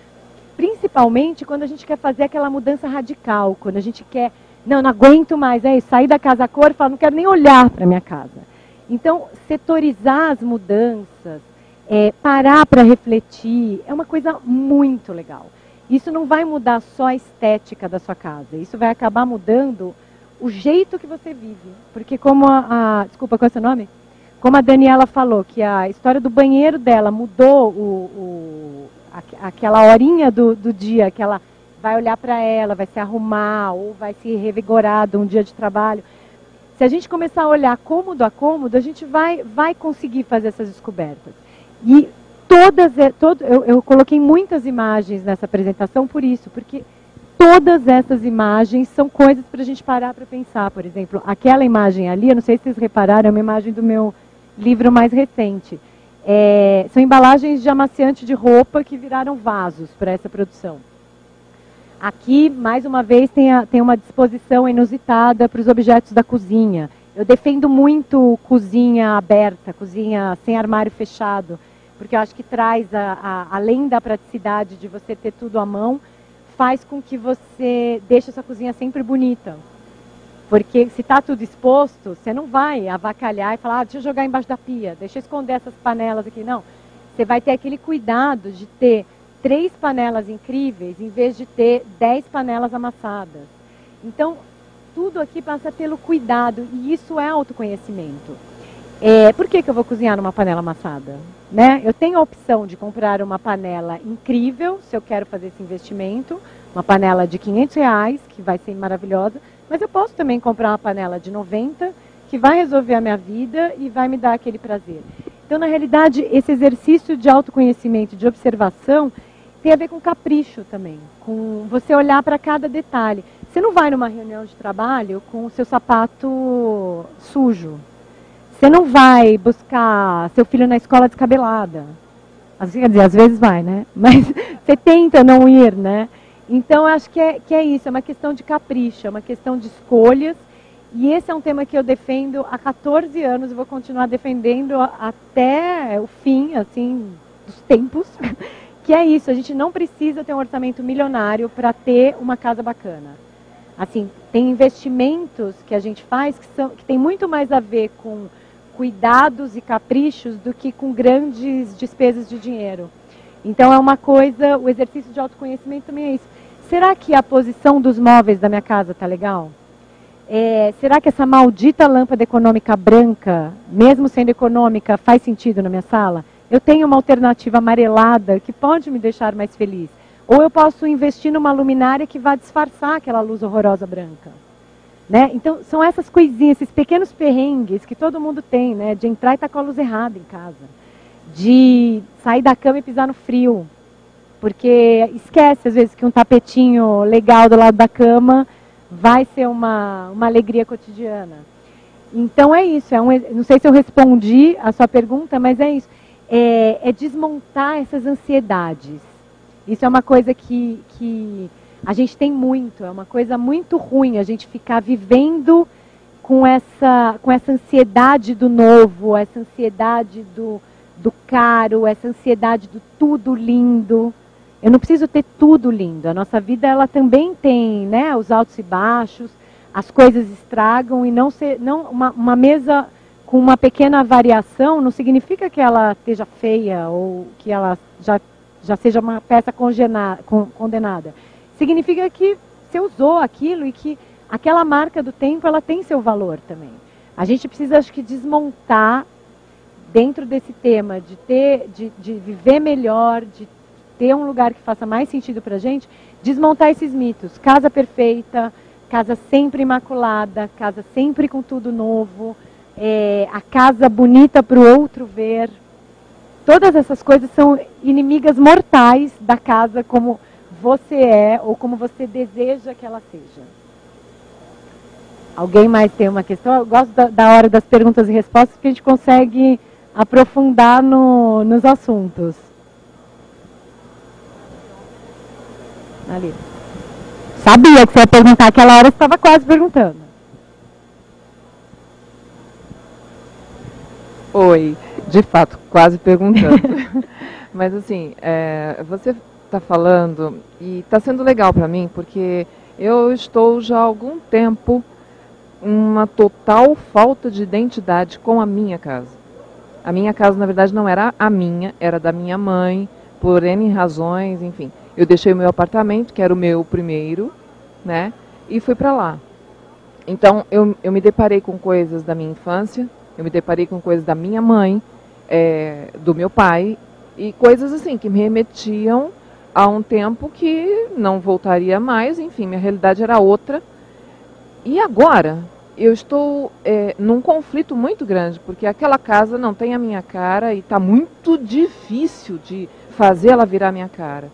Principalmente quando a gente quer fazer aquela mudança radical, quando a gente quer, não aguento mais, sair da Casa Cor e falar, não quero nem olhar para a minha casa. Então, setorizar as mudanças, parar para refletir, é uma coisa muito legal. Isso não vai mudar só a estética da sua casa, isso vai acabar mudando o jeito que você vive. Porque como desculpa, qual é o seu nome? Como a Daniela falou, que a história do banheiro dela mudou aquela horinha do dia, que ela vai olhar para ela, vai se arrumar, ou vai se revigorar de um dia de trabalho. Se a gente começar a olhar cômodo a cômodo, a gente vai conseguir fazer essas descobertas. E eu coloquei muitas imagens nessa apresentação por isso, porque todas essas imagens são coisas para a gente parar para pensar. Por exemplo, aquela imagem ali, eu não sei se vocês repararam, é uma imagem do meu livro mais recente. São embalagens de amaciante de roupa que viraram vasos para essa produção. Aqui, mais uma vez, tem uma disposição inusitada para os objetos da cozinha. Eu defendo muito cozinha aberta, cozinha sem armário fechado, porque eu acho que traz, além da praticidade de você ter tudo à mão, faz com que você deixe essa cozinha sempre bonita. Porque se está tudo exposto, você não vai avacalhar e falar, deixa eu jogar embaixo da pia, deixa eu esconder essas panelas aqui. Não, você vai ter aquele cuidado de ter 3 panelas incríveis, em vez de ter 10 panelas amassadas. Então, tudo aqui passa pelo cuidado, e isso é autoconhecimento. Por que eu vou cozinhar numa panela amassada? Né? Eu tenho a opção de comprar uma panela incrível, se eu quero fazer esse investimento, uma panela de R$500, que vai ser maravilhosa, mas eu posso também comprar uma panela de 90, que vai resolver a minha vida e vai me dar aquele prazer. Então, na realidade, esse exercício de autoconhecimento, de observação, tem a ver com capricho também, com você olhar para cada detalhe. Você não vai numa reunião de trabalho com o seu sapato sujo. Você não vai buscar seu filho na escola descabelada. Quer dizer, às vezes vai, né? Mas você tenta não ir, né? Então, eu acho que é isso, é uma questão de capricho, é uma questão de escolhas. E esse é um tema que eu defendo há 14 anos e vou continuar defendendo até o fim, assim, dos tempos. Que é isso, a gente não precisa ter um orçamento milionário para ter uma casa bacana. Assim, tem investimentos que a gente faz que tem muito mais a ver com cuidados e caprichos do que com grandes despesas de dinheiro. Então é uma coisa, o exercício de autoconhecimento também é isso. Será que a posição dos móveis da minha casa está legal? Será que essa maldita lâmpada econômica branca, mesmo sendo econômica, faz sentido na minha sala? Eu tenho uma alternativa amarelada que pode me deixar mais feliz. Ou eu posso investir numa luminária que vai disfarçar aquela luz horrorosa branca. Né? Então, são essas coisinhas, esses pequenos perrengues que todo mundo tem, né? De entrar e estar com a luz errada em casa. De sair da cama e pisar no frio. Porque esquece, às vezes, que um tapetinho legal do lado da cama vai ser uma alegria cotidiana. Então, é isso. Não sei se eu respondi a sua pergunta, mas é isso. É desmontar essas ansiedades. Isso é uma coisa que a gente tem muito, é uma coisa muito ruim a gente ficar vivendo com essa ansiedade do novo, essa ansiedade do caro, essa ansiedade do tudo lindo. Eu não preciso ter tudo lindo, a nossa vida ela também tem, né, os altos e baixos, as coisas estragam e uma mesa com uma pequena variação não significa que ela esteja feia ou que ela já seja uma peça condenada. Significa que você usou aquilo e que aquela marca do tempo ela tem seu valor também. A gente precisa, acho que, desmontar dentro desse tema de viver melhor, de ter um lugar que faça mais sentido para a gente, desmontar esses mitos. Casa perfeita, casa sempre imaculada, casa sempre com tudo novo, a casa bonita para o outro ver. Todas essas coisas são inimigas mortais da casa como você é ou como você deseja que ela seja. Alguém mais tem uma questão? Eu gosto da hora das perguntas e respostas porque a gente consegue aprofundar nos assuntos. Ali. Sabia que você ia perguntar, aquela hora você estava quase perguntando. Oi, de fato, quase perguntando. Mas assim, você está falando e está sendo legal para mim, porque eu estou já há algum tempo uma total falta de identidade com a minha casa. A minha casa, na verdade, não era a minha, era da minha mãe, por N razões, enfim. Eu deixei o meu apartamento, que era o meu primeiro, né, e fui para lá. Então, eu me deparei com coisas da minha infância, eu me deparei com coisas da minha mãe, do meu pai, e coisas assim que me remetiam a um tempo que não voltaria mais, enfim, minha realidade era outra. E agora, eu estou num conflito muito grande, porque aquela casa não tem a minha cara e está muito difícil de fazer ela virar a minha cara.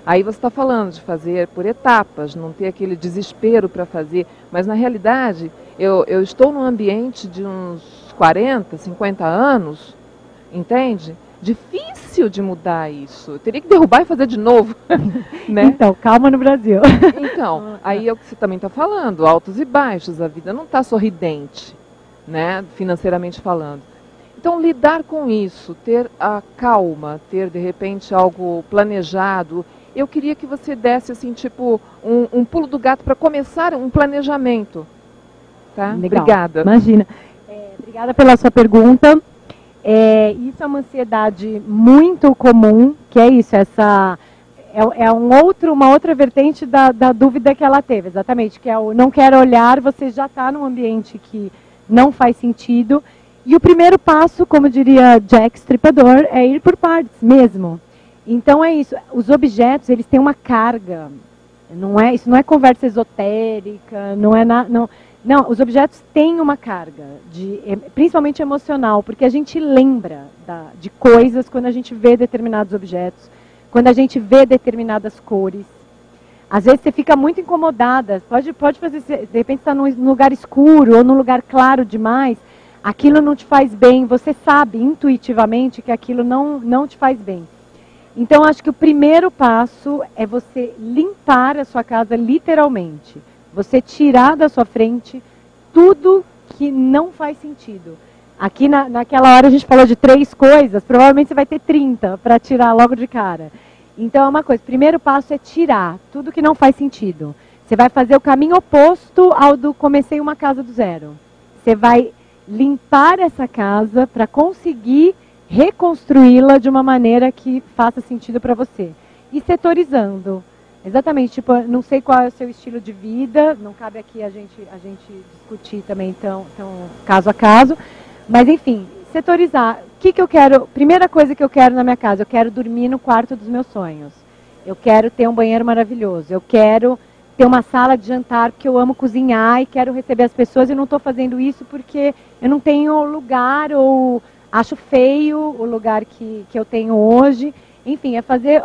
Aí você está falando de fazer por etapas, não ter aquele desespero para fazer, mas na realidade eu estou num ambiente de uns 40, 50 anos, entende? Difícil de mudar isso. Eu teria que derrubar e fazer de novo. Né? Então, calma no Brasil. Então, aí é o que você também está falando, altos e baixos, a vida não está sorridente, né? Financeiramente falando. Então, lidar com isso, ter a calma, ter de repente algo planejado. Eu queria que você desse assim, tipo, um pulo do gato para começar um planejamento. Tá? Legal. Obrigada. Imagina. Obrigada pela sua pergunta. Isso é uma ansiedade muito comum, que é isso, uma outra vertente da dúvida que ela teve, exatamente, que é o não quero olhar, você já está num ambiente que não faz sentido. E o primeiro passo, como diria Jack Stripador, é ir por partes mesmo. Então é isso, os objetos, eles têm uma carga, isso não é conversa esotérica, não, os objetos têm uma carga, principalmente emocional, porque a gente lembra de coisas quando a gente vê determinados objetos, quando a gente vê determinadas cores. Às vezes você fica muito incomodada, pode fazer, de repente está num lugar escuro ou num lugar claro demais, aquilo não te faz bem, você sabe intuitivamente que aquilo não te faz bem. Então acho que o primeiro passo é você limpar a sua casa literalmente. Você tirar da sua frente tudo que não faz sentido. Aqui naquela hora a gente falou de 3 coisas, provavelmente você vai ter 30 para tirar logo de cara. Então é uma coisa, o primeiro passo é tirar tudo que não faz sentido. Você vai fazer o caminho oposto ao do comecei uma casa do zero. Você vai limpar essa casa para conseguir reconstruí-la de uma maneira que faça sentido para você. E setorizando. Exatamente, tipo, não sei qual é o seu estilo de vida, não cabe aqui a gente discutir também tão caso a caso, mas enfim, setorizar. O que eu quero? Primeira coisa que eu quero na minha casa, eu quero dormir no quarto dos meus sonhos. Eu quero ter um banheiro maravilhoso, eu quero ter uma sala de jantar porque eu amo cozinhar e quero receber as pessoas e não estou fazendo isso porque eu não tenho lugar ou acho feio o lugar que eu tenho hoje. Enfim, é fazer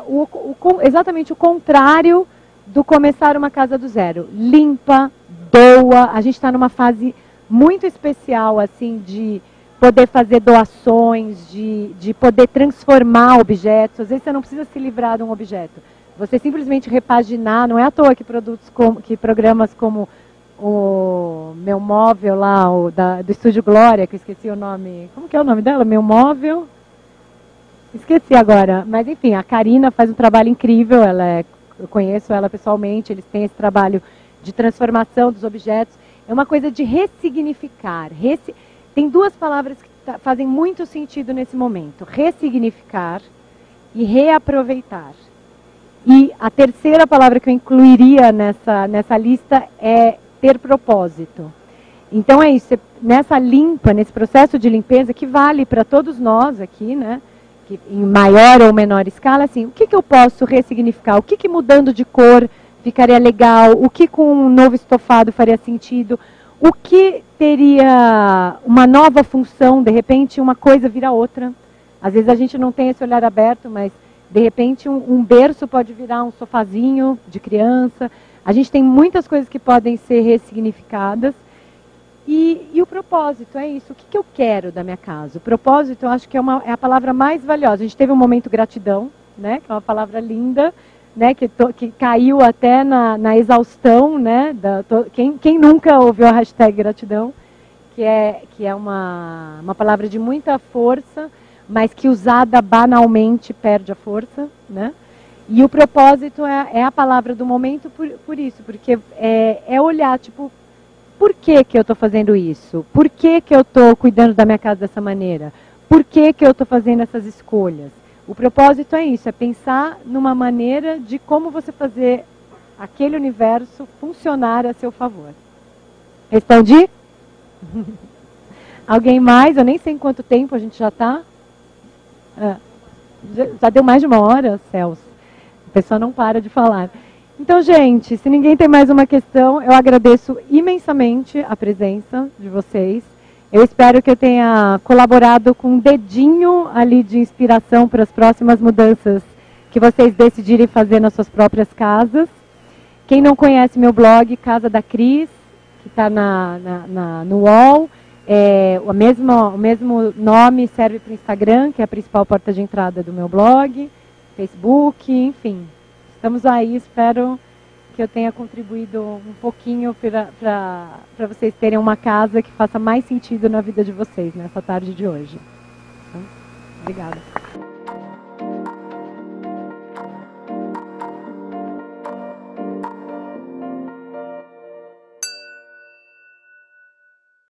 exatamente o contrário do começar uma casa do zero. Limpa, doa. A gente está numa fase muito especial, assim, de poder fazer doações, de poder transformar objetos. Às vezes você não precisa se livrar de um objeto. Você simplesmente repaginar. Não é à toa que programas como o Meu Móvel lá, do Estúdio Glória, que eu esqueci o nome. Como que é o nome dela? Meu Móvel? Esqueci agora, mas enfim, a Karina faz um trabalho incrível, eu conheço ela pessoalmente, eles têm esse trabalho de transformação dos objetos, é uma coisa de ressignificar. Tem 2 palavras que fazem muito sentido nesse momento, ressignificar e reaproveitar. E a terceira palavra que eu incluiria nessa lista é ter propósito. Então é isso, nesse processo de limpeza que vale para todos nós aqui, né? Que em maior ou menor escala, assim, o que eu posso ressignificar? O que mudando de cor ficaria legal? O que com um novo estofado faria sentido? O que teria uma nova função? De repente, uma coisa vira outra. Às vezes a gente não tem esse olhar aberto, mas de repente um berço pode virar um sofazinho de criança. A gente tem muitas coisas que podem ser ressignificadas. E o propósito, é isso. O que eu quero da minha casa? O propósito, eu acho que é a palavra mais valiosa. A gente teve um momento gratidão, né? Que é uma palavra linda, né? Que caiu até na exaustão, né? Quem nunca ouviu a hashtag gratidão? Que é uma palavra de muita força, mas que usada banalmente perde a força, né? E o propósito é a palavra do momento por isso, porque é olhar, tipo, por que eu estou fazendo isso? Por que eu estou cuidando da minha casa dessa maneira? Por que eu estou fazendo essas escolhas? O propósito é isso, é pensar numa maneira de como você fazer aquele universo funcionar a seu favor. Respondi? Alguém mais? Eu nem sei em quanto tempo a gente já está. Já deu mais de 1 hora, Celso. A pessoa não para de falar. Então, gente, se ninguém tem mais uma questão, eu agradeço imensamente a presença de vocês. Eu espero que eu tenha colaborado com um dedinho ali de inspiração para as próximas mudanças que vocês decidirem fazer nas suas próprias casas. Quem não conhece meu blog, Casa da Cris, que está no UOL, o mesmo nome serve para o Instagram, que é a principal porta de entrada do meu blog, Facebook, enfim. Estamos aí, espero que eu tenha contribuído um pouquinho para vocês terem uma casa que faça mais sentido na vida de vocês nessa tarde de hoje. Então, obrigada.